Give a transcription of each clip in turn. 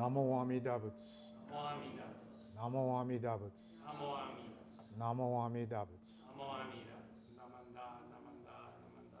Namo Amida Butsu. Namo Amida Butsu. Namo Amida Butsu. Namanda, namanda, namanda.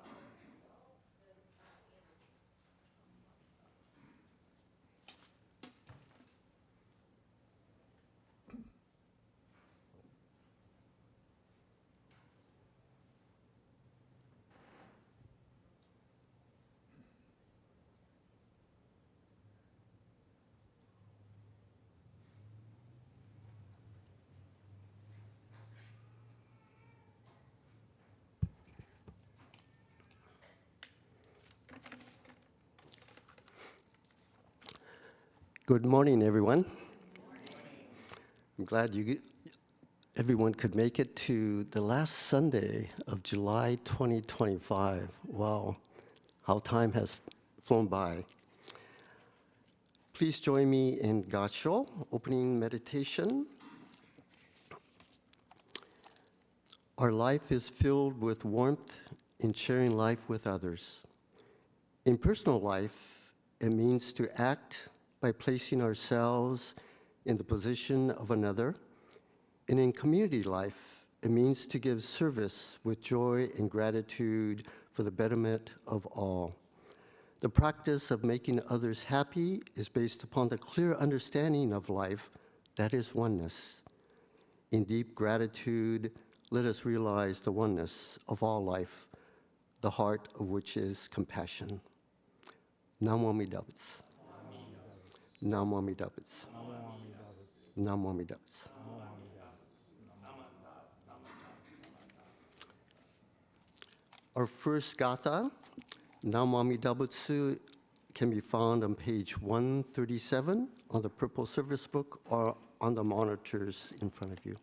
Good morning, everyone. I'm glad everyone could make it to the last Sunday of July 2025. Wow, how time has flown by. Please join me in Gacho, opening meditation. Our life is filled with warmth in sharing life with others. In personal life, it means to act by placing ourselves in the position of another. And in community life, it means to give service with joy and gratitude for the betterment of all. The practice of making others happy is based upon the clear understanding of life, that is oneness. In deep gratitude, let us realize the oneness of all life, the heart of which is compassion. Namo Amida Butsu. Namo Amida Butsu. Namo Amida Butsu. Our first gatha, Namo Amida Butsu, can be found on page 137 on the purple service book or on the monitors in front of you.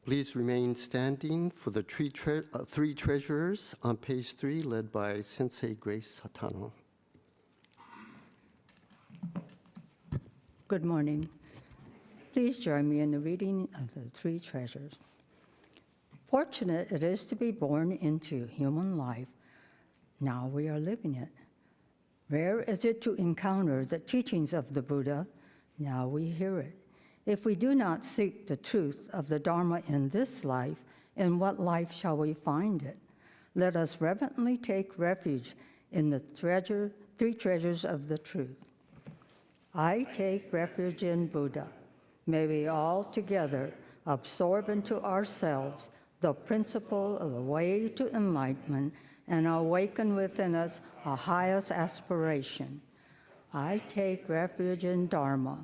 Please remain standing for the three treasurers on page 3, led by Sensei Grace Hatano. Good morning. Please join me in the reading of the three treasures. Fortunate it is to be born into human life. Now we are living it. Rare is it to encounter the teachings of the Buddha. Now we hear it. If we do not seek the truth of the Dharma in this life, in what life shall we find it? Let us reverently take refuge in the three treasures of the truth. I take refuge in Buddha. May we all together absorb into ourselves the principle of the way to enlightenment, and awaken within us our highest aspiration. I take refuge in Dharma.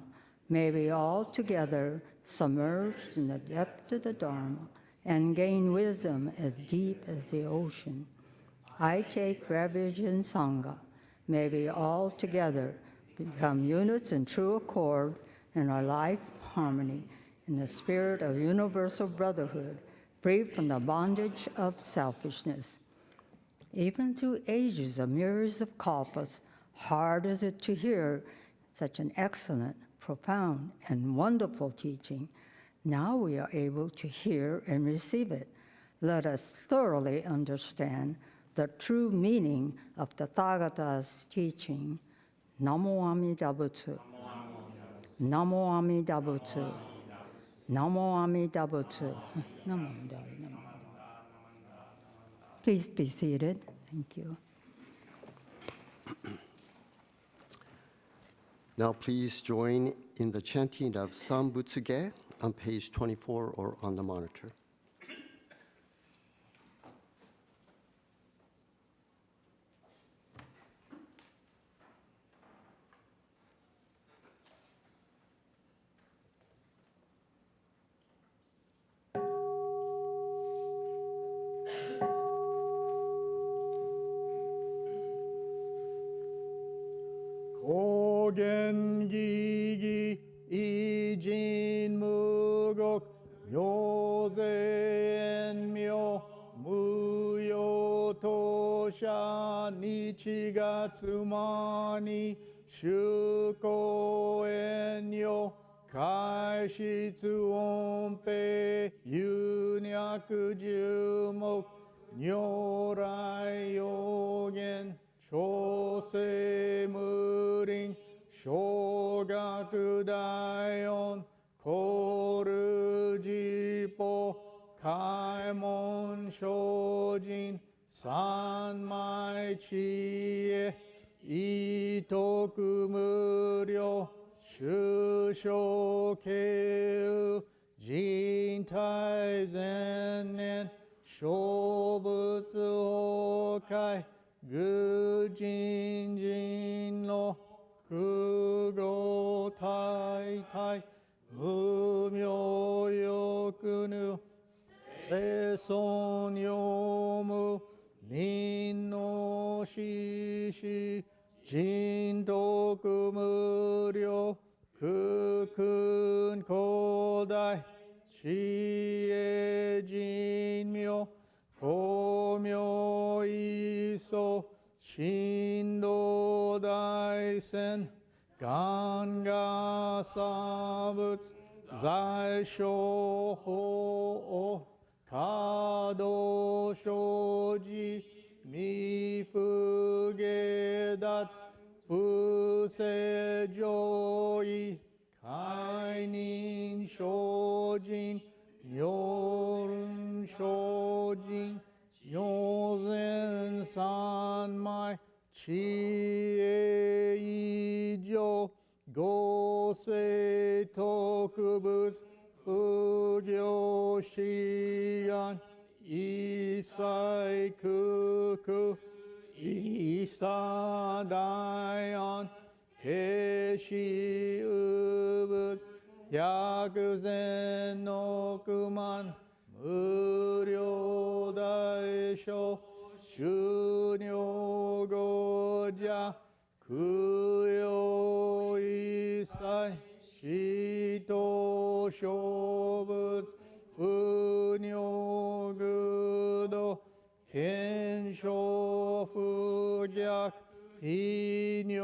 May we all together submerged in the depth of the Dharma and gain wisdom as deep as the ocean. I take refuge in Sangha. May we all together become units in true accord in our life harmony, in the spirit of universal brotherhood, free from the bondage of selfishness. Even through ages of myriads of kalpas, hard is it to hear such an excellent, profound, and wonderful teaching. Now we are able to hear and receive it. Let us thoroughly understand the true meaning of the Tathagata's teaching. Namo Amida Butsu. Namo Amida Butsu. Namo Amida Butsu. Namo Amida Butsu. Please be seated. Thank you. Now please join in the chanting of Sambutsuge on page 24 or on the monitor. 고견기기 이진무곡 묘세엔묘 무요토샤 니치가츠마니 슈코엔요 가시츠온페 윤약주목 뇨라이요겐 조세무링 쇼가쿠다이온 고르지포 가이몬쇼진 산마이치에 이토쿠무료 슈쇼케우 진타이젠넨 쇼부츠호카이 그진진로 그고 타이타이 무묘요근우 세손요무 민노시시 진도금의료 그 큰 고다이 지혜진묘 고묘이소 신도다이센 간가사붓 잘쇼호 가도쇼지 미프게닷 부세조이 가인인쇼진 요른쇼진 요센산마이 지혜이조 고세토크부스 의교시간 이사이크크 이사다연 계시의붓 야그센노그만 무료다이쇼 슈뇨고자 그요이사이 시도쇼붓 은요그도 겐쇼프약 이뇨고자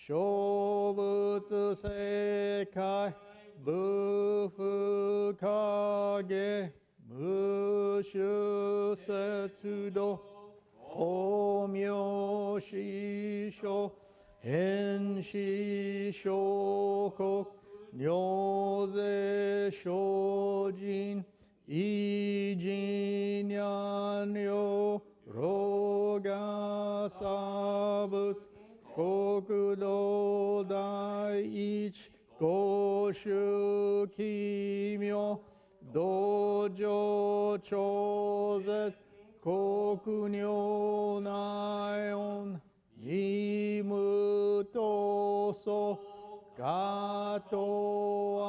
쇼부츠세카이 무프카게 무슈세츠도 오묘시쇼 엔시쇼콕 뇨세쇼진 이진양요 로가사부스 고구도다이치 고슈 道場超絶国尿内音ニムトソガト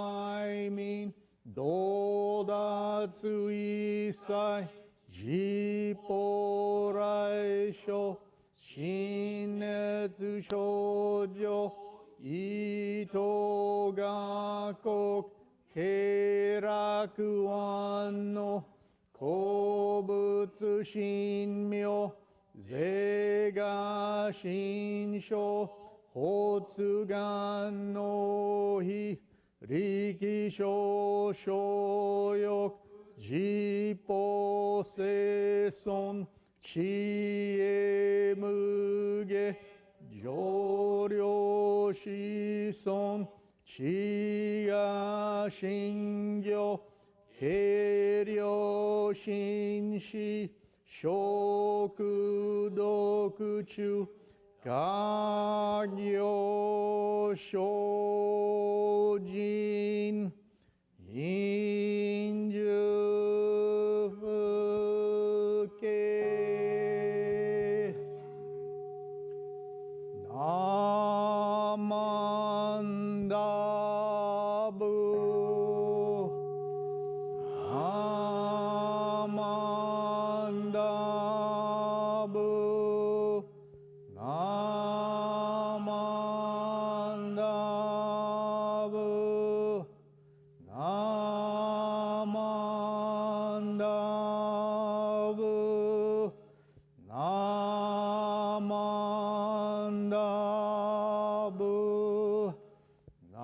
愛民道脱一切自法来所新熱症状伊藤が国経楽湾の鉱物神妙税が心象発願の日力小小欲自法生存知恵無下上領子孫知が信行軽量心死食毒中家業精進因受不敬ナマンダブナマンダブナマンダブナマンダブナマンダブナ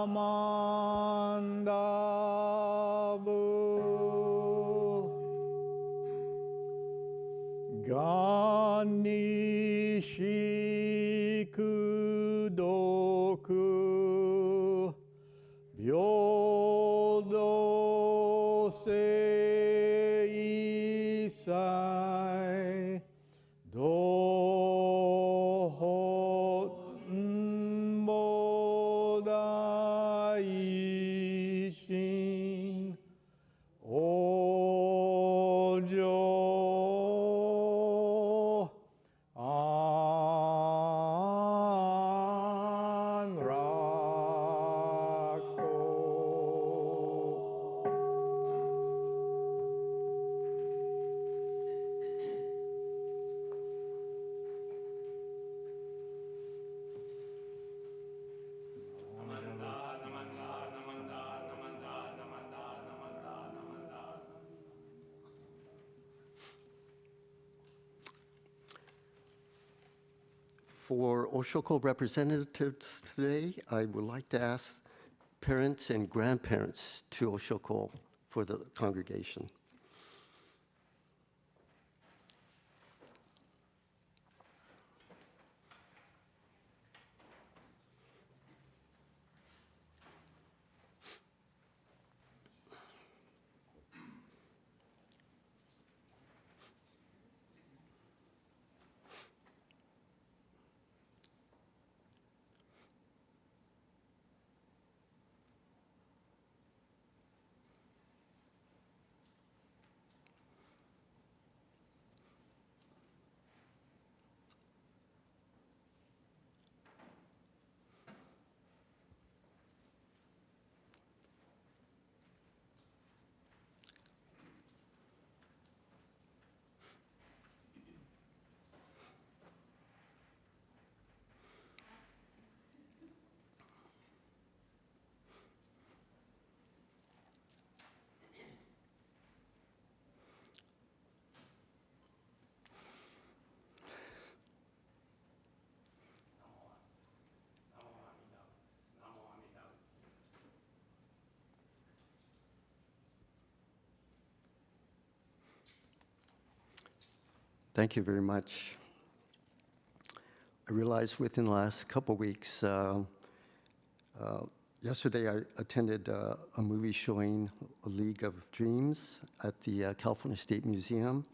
マンダブがんにしくどく平等性一切同本菩提心往生安楽For Oshoko representatives today, I would like to ask parents and grandparents to Oshoko for the congregation. Thank you very much. I realized within the last couple weeks, yesterday I attended a movie showing A League of Dreams at the California State Museum.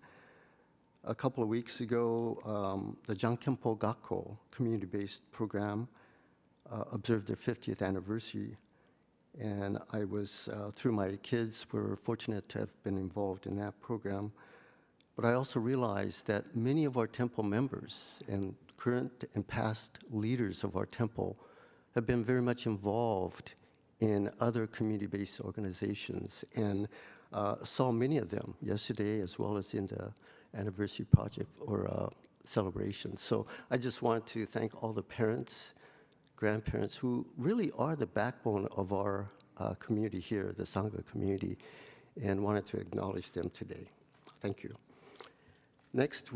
A couple of weeks ago, the Jankenpo Gakko community-based program observed their 50th anniversary. And I was, through my kids, were fortunate to have been involved in that program. But I also realized that many of our temple members and current and past leaders of our temple have been very much involved in other community-based organizations, and saw many of them yesterday as well as in the anniversary project or celebration. So I just want to thank all the parents, grandparents who really are the backbone of our community here, the Sangha community, and wanted to acknowledge them today. Thank you. Next,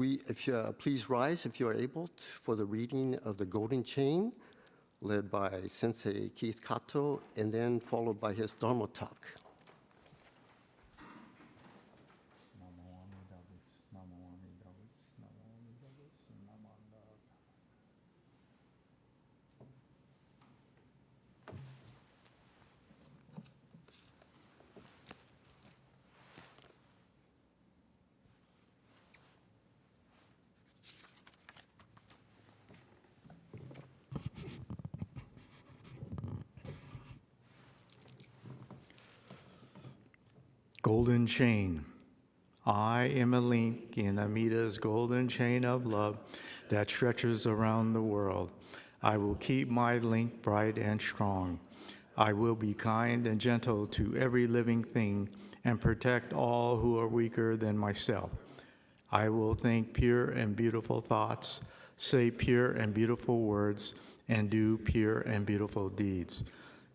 please rise if you are able for the reading of the Golden Chain, led by Sensei Keith Kato, and then followed by his Dharma talk. Golden chain. I am a link in Amita's golden chain of love that stretches around the world. I will keep my link bright and strong. I will be kind and gentle to every living thing and protect all who are weaker than myself. I will think pure and beautiful thoughts, say pure and beautiful words, and do pure and beautiful deeds.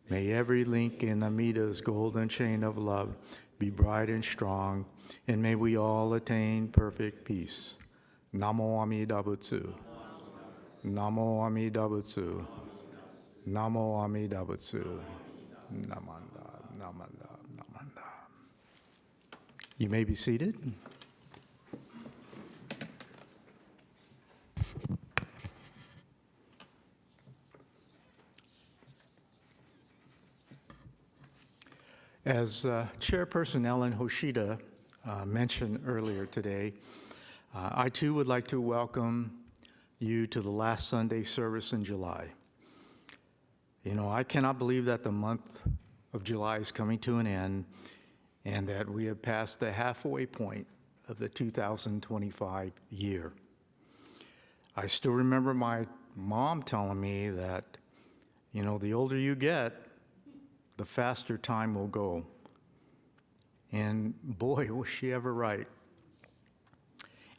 May every link in Amita's golden chain of love be bright and strong, and may we all attain perfect peace. Namo Amida Butsu. Namo Amida Butsu. Namo Amida Butsu. Namanda, Namanda, Namanda. You may be seated. As Chairperson Ellen Hoshida mentioned earlier today, I too would like to welcome you to the last Sunday service in July. You know, I cannot believe that the month of July is coming to an end and that we have passed the halfway point of the 2025 year. I still remember my mom telling me that, you know, the older you get, the faster time will go. And boy, was she ever right.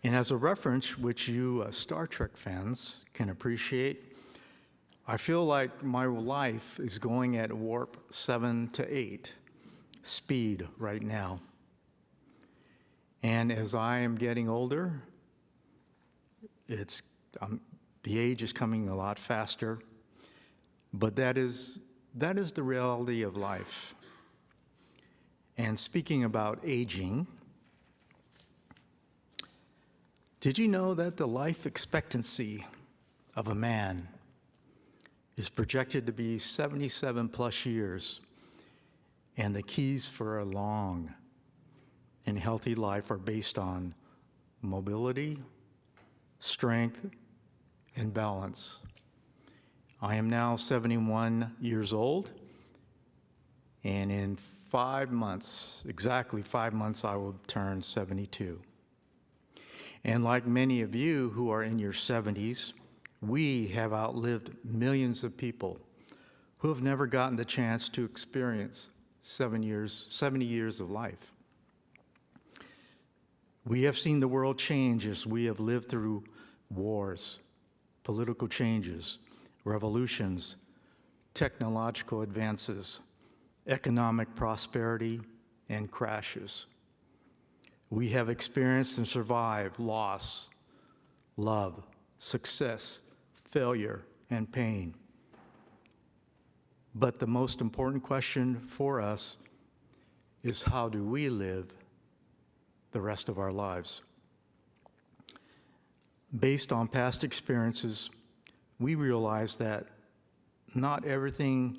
And as a reference, which you Star Trek fans can appreciate, I feel like my life is going at warp 7 to 8 speed right now. And as I am getting older, the age is coming a lot faster, but that is the reality of life. And speaking about aging, did you know that the life expectancy of a man is projected to be 77 plus years, and the keys for a long and healthy life are based on mobility, strength, and balance? I am now 71 years old, and in 5 months, exactly 5 months, I will turn 72. And like many of you who are in your 70s, we have outlived millions of people who have never gotten the chance to experience 70 years of life. We have seen the world change as we have lived through wars, political changes, revolutions, technological advances, economic prosperity, and crashes. We have experienced and survived loss, love, success, failure, and pain. But the most important question for us is, how do we live the rest of our lives? Based on past experiences, we realize that not everything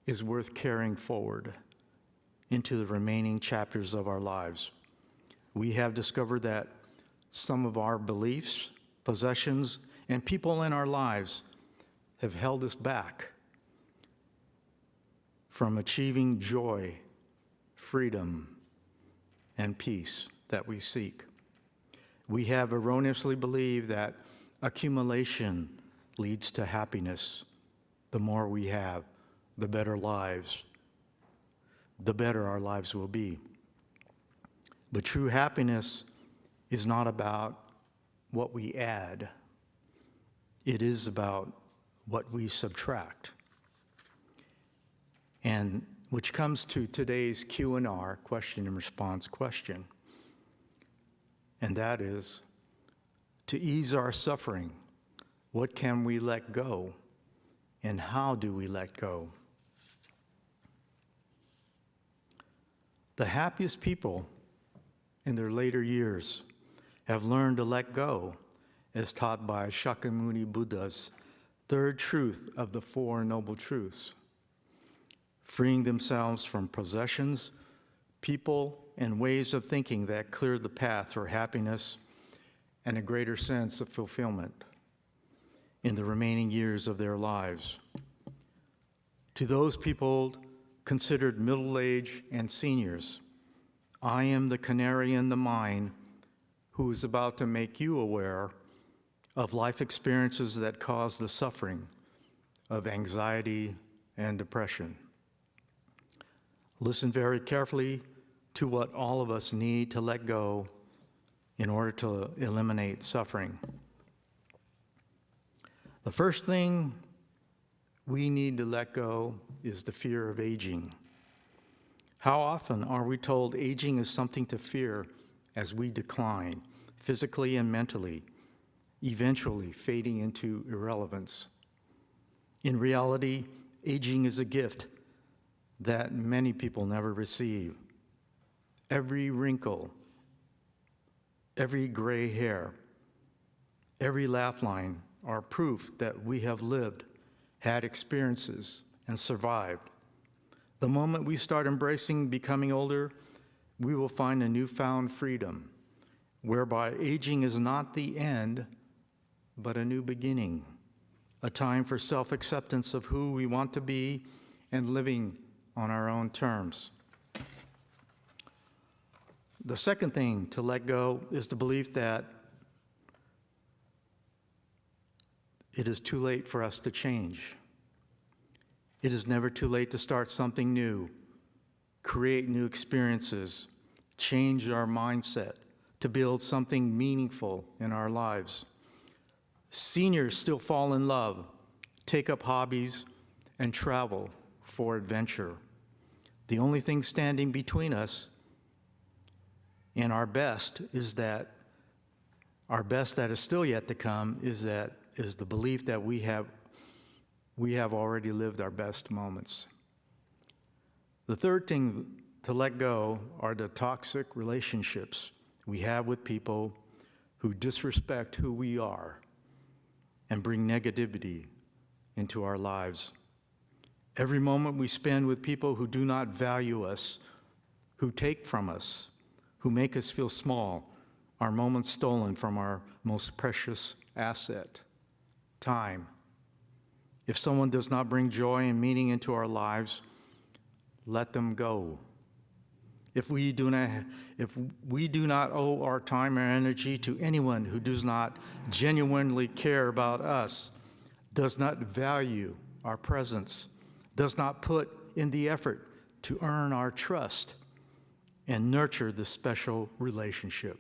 is worth carrying forward into the remaining chapters of our lives. We have discovered that some of our beliefs, possessions, and people in our lives have held us back from achieving joy, freedom, and peace that we seek. We have erroneously believed that accumulation leads to happiness. The more we have, the better our lives will be. But true happiness is not about what we add. It is about what we subtract. And which comes to today's Q&R, question and response question. And that is, to ease our suffering, what can we let go? And how do we let go? The happiest people in their later years have learned to let go, as taught by Shakyamuni Buddha's third truth of the Four Noble Truths, freeing themselves from possessions, people, and ways of thinking that clear the path for happiness and a greater sense of fulfillment in the remaining years of their lives. To those people considered middle-aged and seniors, I am the canary in the mine who is about to make you aware of life experiences that cause the suffering of anxiety and depression. Listen very carefully to what all of us need to let go in order to eliminate suffering. The first thing we need to let go is the fear of aging. How often are we told aging is something to fear as we decline, physically and mentally, eventually fading into irrelevance? In reality, aging is a gift that many people never receive. Every wrinkle, every gray hair, every laugh line are proof that we have lived, had experiences, and survived. The moment we start embracing becoming older, we will find a newfound freedom, whereby aging is not the end, but a new beginning, a time for self-acceptance of who we want to be and living on our own terms. The second thing to let go is the belief that it is too late for us to change. It is never too late to start something new, create new experiences, change our mindset, to build something meaningful in our lives. Seniors still fall in love, take up hobbies, and travel for adventure. The only thing standing between us and our best that is still yet to come is the belief that we have already lived our best moments. The third thing to let go are the toxic relationships we have with people who disrespect who we are and bring negativity into our lives. Every moment we spend with people who do not value us, who take from us, who make us feel small, are moments stolen from our most precious asset, time. If someone does not bring joy and meaning into our lives, let them go. If we do not owe our time or energy to anyone who does not genuinely care about us, does not value our presence, does not put in the effort to earn our trust and nurture this special relationship.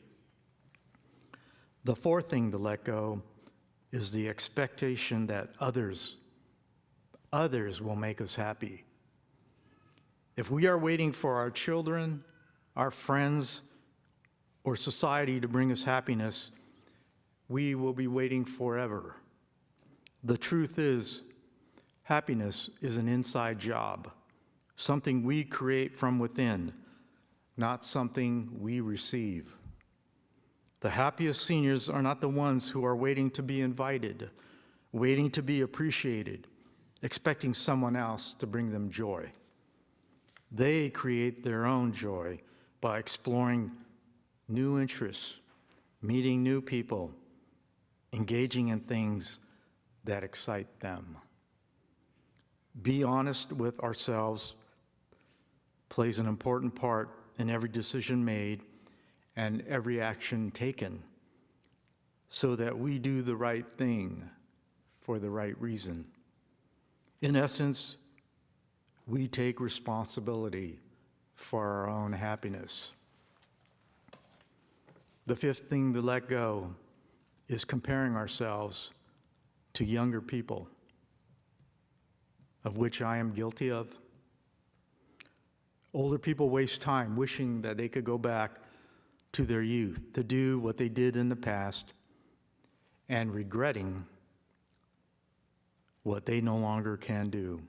The fourth thing to let go is the expectation that others will make us happy. If we are waiting for our children, our friends, or society to bring us happiness, we will be waiting forever. The truth is, happiness is an inside job, something we create from within, not something we receive. The happiest seniors are not the ones who are waiting to be invited, waiting to be appreciated, expecting someone else to bring them joy. They create their own joy by exploring new interests, meeting new people, engaging in things that excite them. Be honest with ourselves plays an important part in every decision made and every action taken, so that we do the right thing for the right reason. In essence, we take responsibility for our own happiness. The fifth thing to let go is comparing ourselves to younger people, of which I am guilty of. Older people waste time wishing that they could go back to their youth to do what they did in the past and regretting what they no longer can do.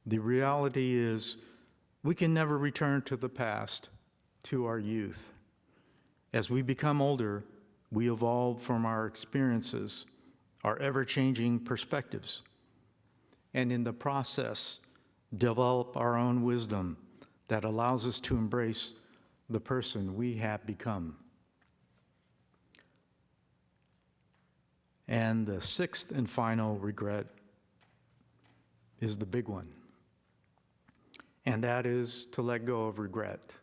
The reality is we can never return to the past, to our youth. As we become older, we evolve from our experiences, our ever-changing perspectives, and in the process, develop our own wisdom that allows us to embrace the person we have become. And the sixth and final regret is the big one, and that is to let go of regret.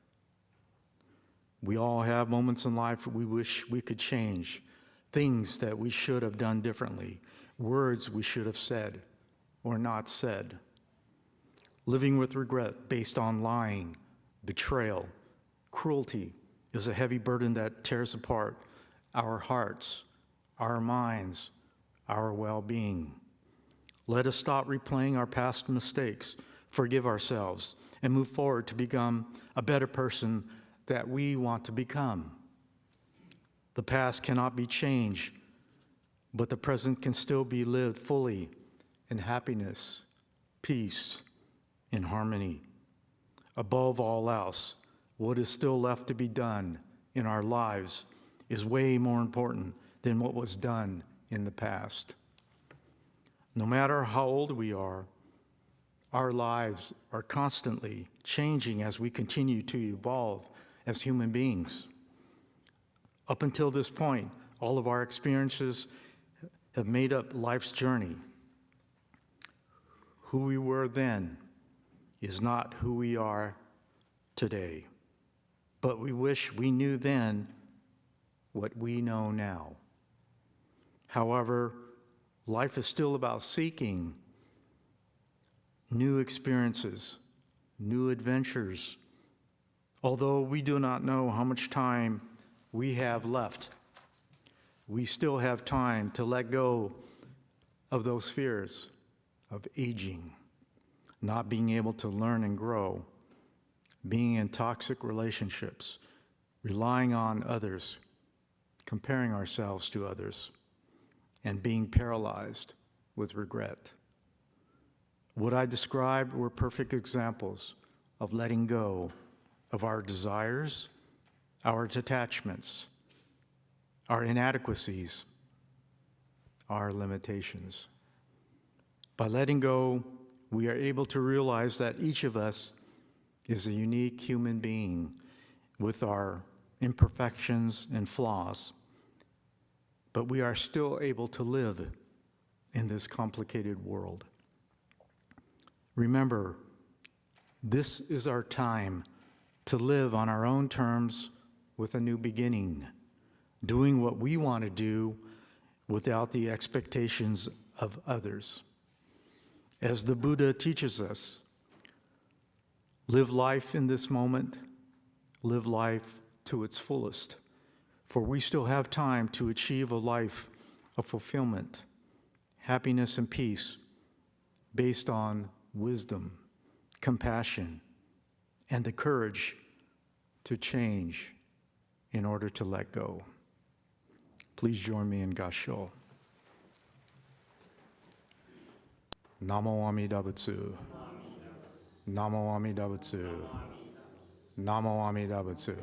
We all have moments in life we wish we could change, things that we should have done differently, words we should have said or not said. Living with regret based on lying, betrayal, cruelty is a heavy burden that tears apart our hearts, our minds, our well-being. Let us stop replaying our past mistakes, forgive ourselves, and move forward to become a better person that we want to become. The past cannot be changed, but the present can still be lived fully in happiness, peace, and harmony. Above all else, what is still left to be done in our lives is way more important than what was done in the past. No matter how old we are, our lives are constantly changing as we continue to evolve as human beings. Up until this point, all of our experiences have made up life's journey. Who we were then is not who we are today, but we wish we knew then what we know now. However, life is still about seeking new experiences, new adventures. Although we do not know how much time we have left, we still have time to let go of those fears of aging, not being able to learn and grow, being in toxic relationships, relying on others, comparing ourselves to others, and being paralyzed with regret. What I described were perfect examples of letting go of our desires, our attachments, our inadequacies, our limitations. By letting go, we are able to realize that each of us is a unique human being with our imperfections and flaws, but we are still able to live in this complicated world. Remember, this is our time to live on our own terms with a new beginning, doing what we want to do without the expectations of others. As the Buddha teaches us, live life in this moment, live life to its fullest, for we still have time to achieve a life of fulfillment, happiness, and peace based on wisdom, compassion, and the courage to change in order to let go. Please join me in Gassho. Namo Amida Butsu. Namo Amida Butsu. Namo Amida Butsu.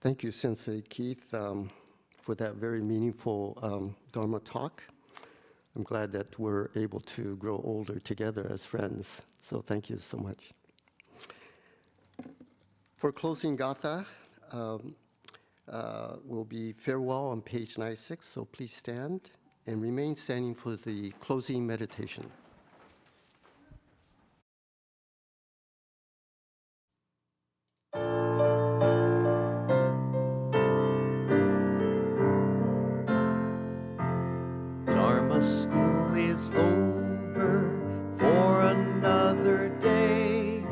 Thank you, Sensei Keith, for that very meaningful Dharma talk. I'm glad that we're able to grow older together as friends, so thank you so much. For closing Gatha, will be farewell on page 96, so please stand and remain standing for the closing meditation. Dharma school is over for another day.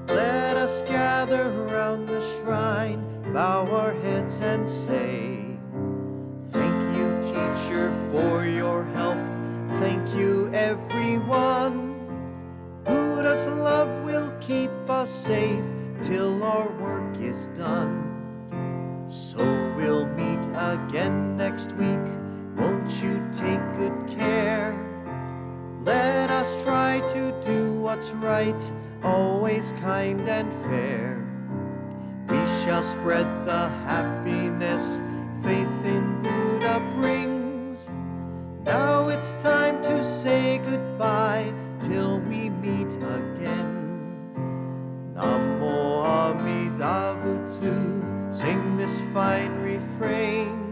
Let us gather around the shrine, bow our heads and say, thank you, teacher, for your help. Thank you, everyone. Buddha's love will keep us safe till our work is done. So we'll meet again next week. Won't you take good care? Let us try to do what's right, always kind and fair. We shall spread the happiness faith in Buddha brings. Now it's time to say goodbye till we meet again. Namo Amida Butsu, sing this fine refrain.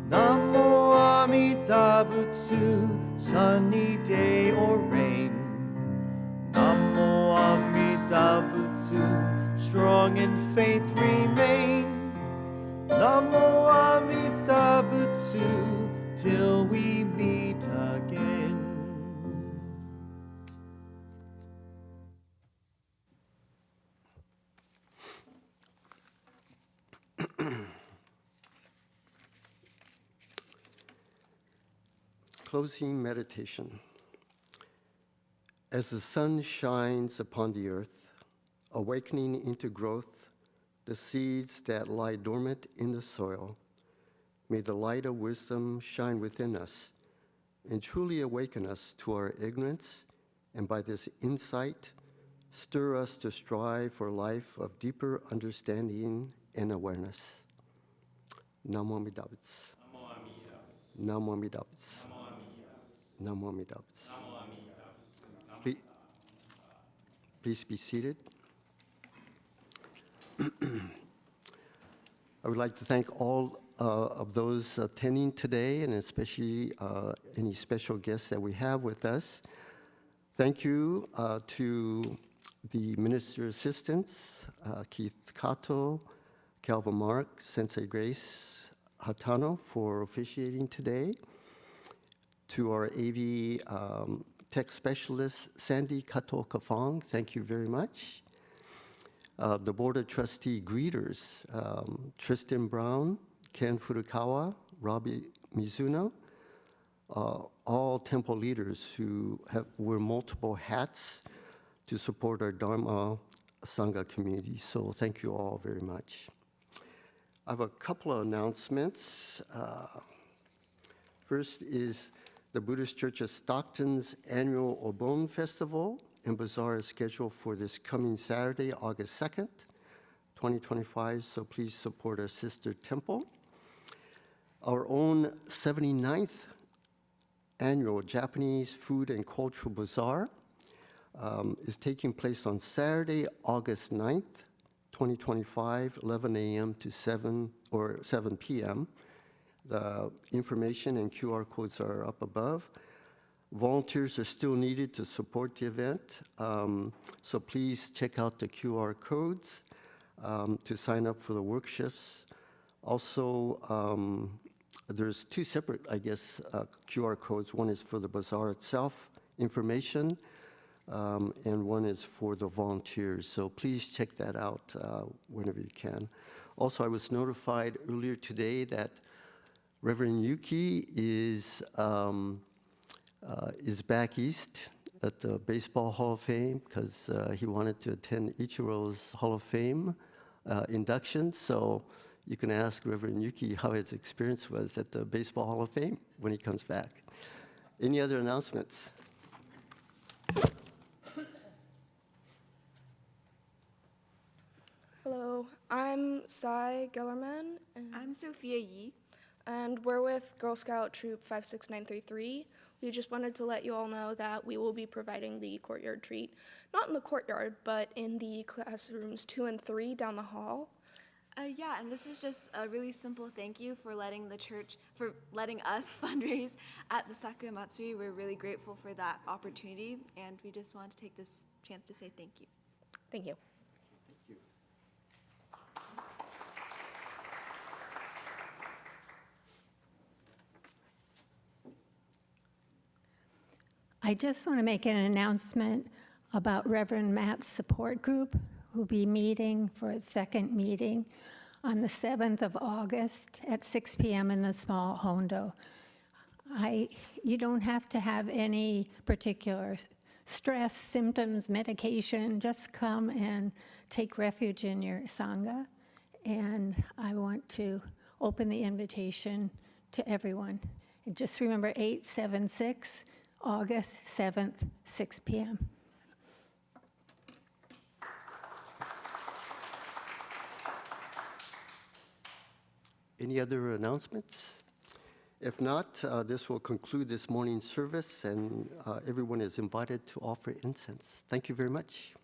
Namo Amida Butsu, sunny day or rain. Namo Amida Butsu, strong in faith remain. Namo Amida Butsu, till we meet again. Closing meditation. As the sun shines upon the earth, awakening into growth the seeds that lie dormant in the soil, may the light of wisdom shine within us and truly awaken us to our ignorance, and by this insight, stir us to strive for a life of deeper understanding and awareness. Namo Amida Butsu. Namo Amida Butsu. Namo Amida Butsu. Please be seated. I would like to thank all of those attending today, and especially any special guests that we have with us. Thank you to the minister assistants, Keith Kato, Calvin Mark, Sensei Grace Hatano for officiating today. To our AV tech specialist, Sandy Kato Kafong, thank you very much. The Board of Trustee greeters, Tristan Brown, Ken Furukawa, Robbie Mizuno, all temple leaders who wear multiple hats to support our Dharma Sangha community. So thank you all very much. I have a couple of announcements. First is the Buddhist Church of Stockton's annual Obon Festival and Bazaar is scheduled for this coming Saturday, August 2nd, 2025, so please support our sister temple. Our own 79th annual Japanese Food and Cultural Bazaar is taking place on Saturday, August 9th, 2025, 11 a.m. to 7 p.m. The information and QR codes are up above. Volunteers are still needed to support the event, so please check out the QR codes to sign up for the work shifts. Also, there's two separate, QR codes. One is for the bazaar itself, information, and one is for the volunteers. So please check that out whenever you can. Also, I was notified earlier today that Reverend Yuki is back east at the Baseball Hall of Fame because he wanted to attend Ichiro's Hall of Fame induction. So you can ask Reverend Yuki how his experience was at the Baseball Hall of Fame when he comes back. Any other announcements? Hello, I'm Sai Gellerman. And I'm Sophia Yi. And we're with Girl Scout Troop 56933. We just wanted to let you all know that we will be providing the courtyard treat, not in the courtyard, but in the classrooms 2 and 3 down the hall. Yeah, and this is just a really simple thank you for letting the church, for letting us fundraise at the Sakura Matsuri. We're really grateful for that opportunity, and we just wanted to take this chance to say thank you. Thank you. I just want to make an announcement about Reverend Matt's support group, who will be meeting for its second meeting on the 7th of August at 6 p.m. in the small Hondo. You don't have to have any particular stress, symptoms, medication. Just come and take refuge in your Sangha. And I want to open the invitation to everyone. And just remember 876, August 7th, 6 p.m. Any other announcements? If not, this will conclude this morning's service, and everyone is invited to offer incense. Thank you very much.